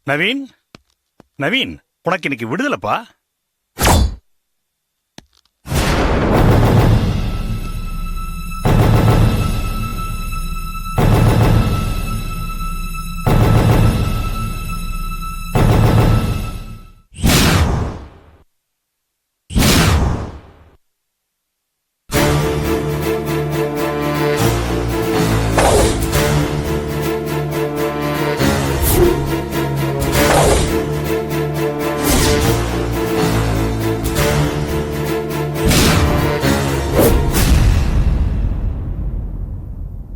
நவீன், நவீன், உனக்கு இன்னைக்கு விடுதலைப்பா.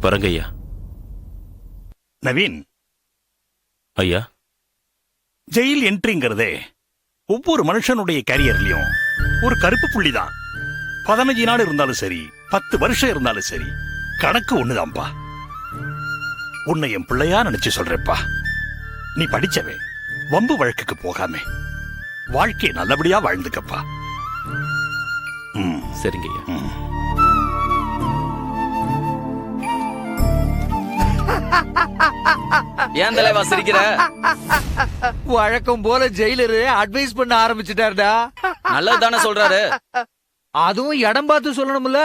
வரங்க ஐயா. நவீன் ஐயா, ஜெயில் என்ட்ரிங்கிறதே ஒவ்வொரு மனுஷனுடைய கரியர்லயும் ஒரு கருப்பு புள்ளிதான். 15 நாள் இருந்தாலும் சரி, 10 வருஷம் இருந்தாலும் சரி, கணக்கு ஒண்ணுதான்ப்பா. உன்னை என் பிள்ளையா நினைச்சு சொல்றேப்பா. நீ படிச்சவே வம்பு வழக்குக்கு போகாம வாழ்க்கையை நல்லபடியா வாழ்ந்துக்கப்பா. சரிங்க ஐயா. ஏன் தலைவா சிரிக்கிற? வழக்கம் போல ஜெயிலரு அட்வைஸ் பண்ண ஆரம்பிச்சுட்டாருடா. நல்லது தானே சொல்றாரு. அதுவும் இடம் பார்த்து சொல்லணும்ல.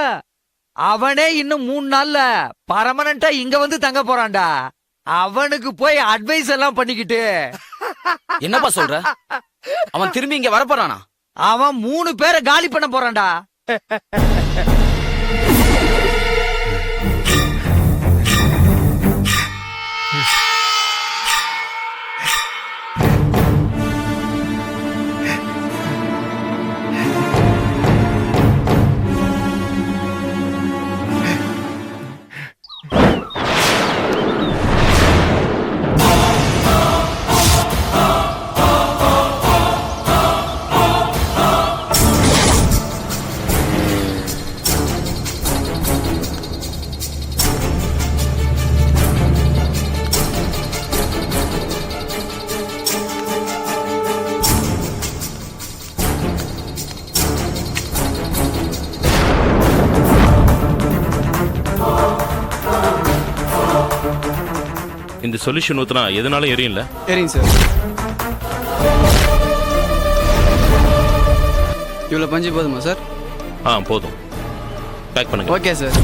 அவனே இன்னும் 3 நாள்ல பர்மனண்டா இங்க வந்து தங்க போறான்டா. அவனுக்கு போய் அட்வைஸ் எல்லாம் பண்ணிக்கிட்டு என்னப்பா சொல்ற? அவன் திரும்பி இங்க வரப்போறானா? அவன் 3 பேரை காலி பண்ண போறான்டா. இந்த சொல்யூஷன் ஊத்துனா எதனாலும் எரியும்ல? சரிங்க சார். இவ்வளோ பஞ்சு போதுமா சார்? போதும். பேக் பண்ணுங்க. Okay sir.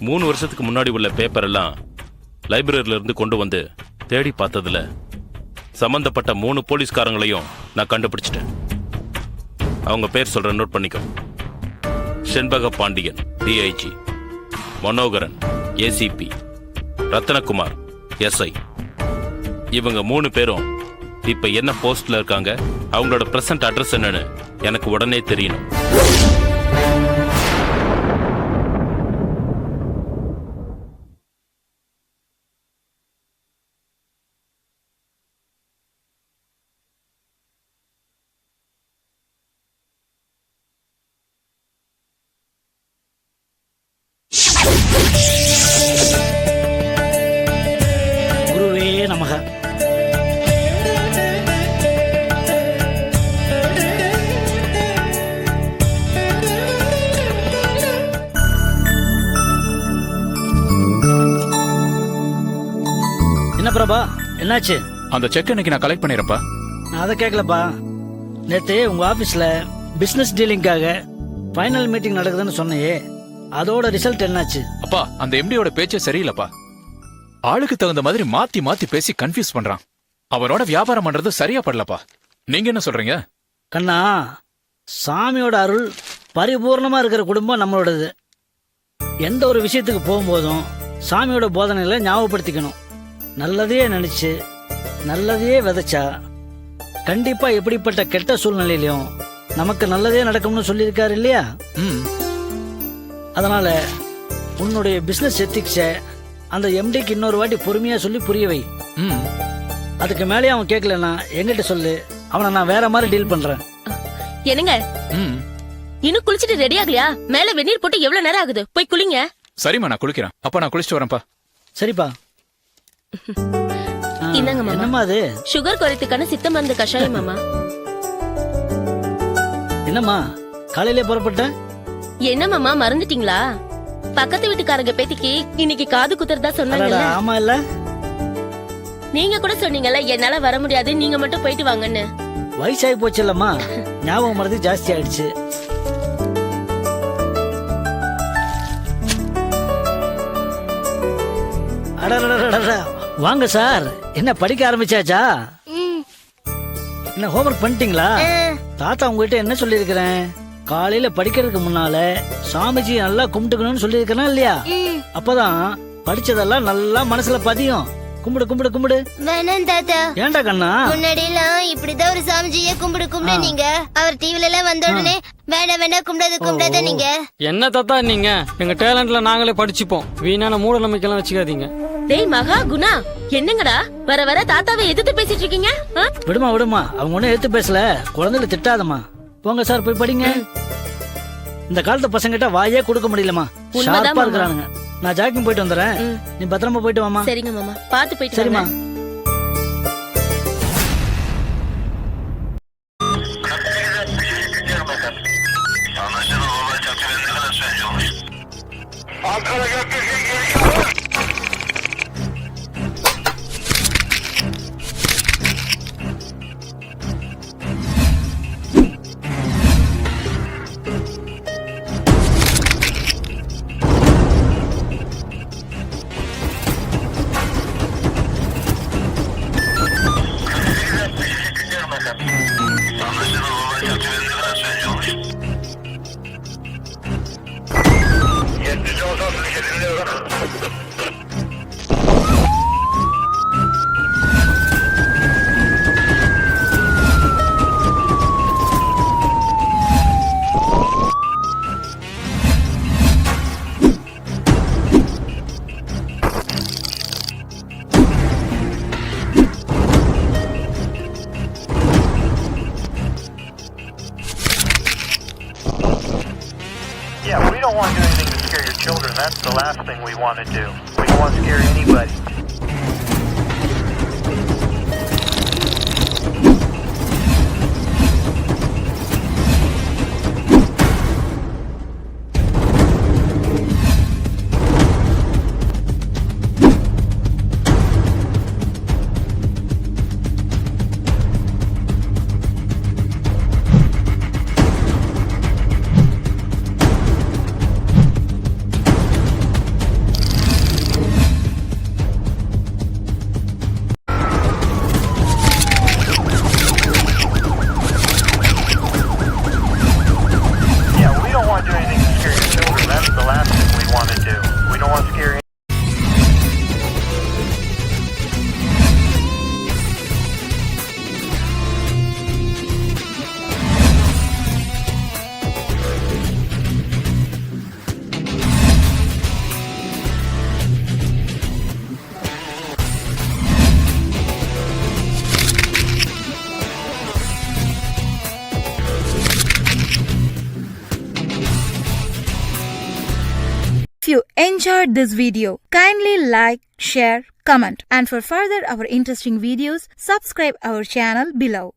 மூணு வருஷத்துக்கு முன்னாடி உள்ள பேப்பர் எல்லாம் லைப்ரரியில இருந்து கொண்டு வந்து தேடி பார்த்ததுல சம்பந்தப்பட்ட 3 போலீஸ்காரங்களையும் நான் கண்டுபிடிச்சிட்டேன். அவங்க பேர் சொல்றேன், நோட் பண்ணிக்கோ. Senbaga Pandian DIG, Manoharan ACP, Ratnakumar SI. இவங்க 3 பேரும் இப்ப என்ன போஸ்ட்ல இருக்காங்க, அவங்களோட பிரசன்ட் அட்ரஸ் என்னன்னு எனக்கு உடனே தெரியணும். குருவே நமக. என்ன பிரபா, என்னாச்சு? அந்த செக் இன்னைக்கு நான் கலெக்ட் பண்ணிடுறேன்ப்பா. நான் அதை கேட்கலப்பா. நேத்து உங்க ஆபீஸ்ல பிசினஸ் டீலிங்காக ஃபைனல் மீட்டிங் நடக்குதுன்னு சொன்னையே, அதோட ரிசல்ட் என்னாச்சு? அப்பா, அந்த எம்டியோட பேச்சே சரியில்லப்பா. ஆளுக்கு தகுந்த மாதிரி மாத்தி மாத்தி பேசி கன்ஃபியூஸ் பண்றான். அவனோட வியாபாரம் பண்றது சரியா படலப்பா. நீங்க என்ன சொல்றீங்க? கண்ணா, சாமியோட அருள் பரிபூர்ணமா இருக்கிற குடும்பம் நம்மளோடது. எந்த ஒரு விஷயத்துக்கு போகும்போதும் சாமியோட போதனைகளை ஞாபகப்படுத்திக்கணும். நல்லதையே நினைச்சு நல்லதையே விதைச்சா கண்டிப்பா எப்படிப்பட்ட கெட்ட சூழ்நிலையிலும் நமக்கு நல்லதே நடக்கும்னு சொல்லியிருக்காரு இல்லையா? ம். அதனால உன்னுடைய பிசினஸ் எத்திக்ஸ அந்த எம்டிக்கு இன்னொரு வாட்டி பொறுமையா சொல்லி புரிய வை. ம். அதுக்கு மேலே அவன் கேட்கலன்னா என்கிட்ட சொல்லு, அவனை நான் வேற மாதிரி டீல் பண்றேன். என்னங்க, ம். இன்னும் குளிச்சிட்டு ரெடி ஆகலையா? மேல வெந்நீர் போட்டு எவ்வளவு நேரம் ஆகுது? போய் குளிங்க. சரிம்மா, நான் குளிக்கிறேன். அப்பா, நான் குளிச்சுட்டு வரேன்ப்பா. சரிப்பா. இந்தாங்க மாமா. என்னம்மா அது? சுகர் குறைத்துக்கான சித்த மருந்து கஷாயம் மாமா. என்னம்மா காலையிலே புறப்பட்ட? என்ன மாமா, மறந்துட்டீங்களா? பக்கத்து வீட்டுக்காரங்க பேத்திக்கு இன்னைக்கு காது குத்துறதா சொன்னாங்கல்ல. அடடா, ஆமா இல்ல? நீங்க கூட சொன்னீங்கல்ல என்னால வர முடியாது, நீங்க மட்டும் போயிட்டு வாங்கன்னு. வயசாகி போச்சு இல்லம்மா, ஞாபகம் மறதி ஜாஸ்தி ஆயிடுச்சு. அடடடடடா. வாங்க சார், என்ன படிக்க ஆரம்பிச்சாச்சா? என்ன ஹோம்ஒர்க் பண்ணிட்டீங்களா? தாத்தா உங்ககிட்ட என்ன சொல்லியிருக்கிறேன்? காலையில படிக்கிறதுக்கு முன்னால சாமிஜி நல்லா கும்பிட்டுக்கணும்னு சொல்லியிருக்கிறேன் இல்லையா? அப்பதான் படிச்சதெல்லாம் நல்லா மனசுல பதியும். கும்பிடு கும்பிடு கும்பிடு. வேணாம் தாத்தா. ஏன்டா கண்ணா? முன்னாடி எல்லாம் இப்படிதான் ஒரு சாமிஜிய கும்பிடு நீங்க. அவர் டிவில எல்லாம் வந்த உடனே வேணா கும்பிடாத நீங்க. என்ன தாத்தா நீங்க? எங்க டேலண்ட்ல நாங்களே படிச்சுப்போம். வீணான மூட நம்பிக்கைலாம் வச்சுக்காதீங்க. டேய் மகா குணா, என்னங்கடா வர வர தாத்தாவை எதிர்த்து பேசிட்டு இருக்கீங்க? விடுமா விடுமா, அவங்க ஒன்னும் எடுத்து பேசல. குழந்தைகளை திட்டாதம்மா. போங்க சார், போய் படிங்க. இந்த காலத்து பசங்கிட்ட வாயே கொடுக்க முடியலமா, உண்மைதான் ஷார்ப்பா மாமா. இருக்கிறானுங்க. நான் ஜாக்கிங் போயிட்டு வந்துடுறேன், நீ பத்திரமா போயிட்டு வாமா. சரிங்க மாமா, பாத்து போயிட்டு சரிம்மா. வாங்க. Yeah, we don't want to do anything to scare your children. That's the last thing we want to do. We don't want to scare anybody. enjoyed this video, kindly like, share, comment, and for further our interesting videos, subscribe our channel below.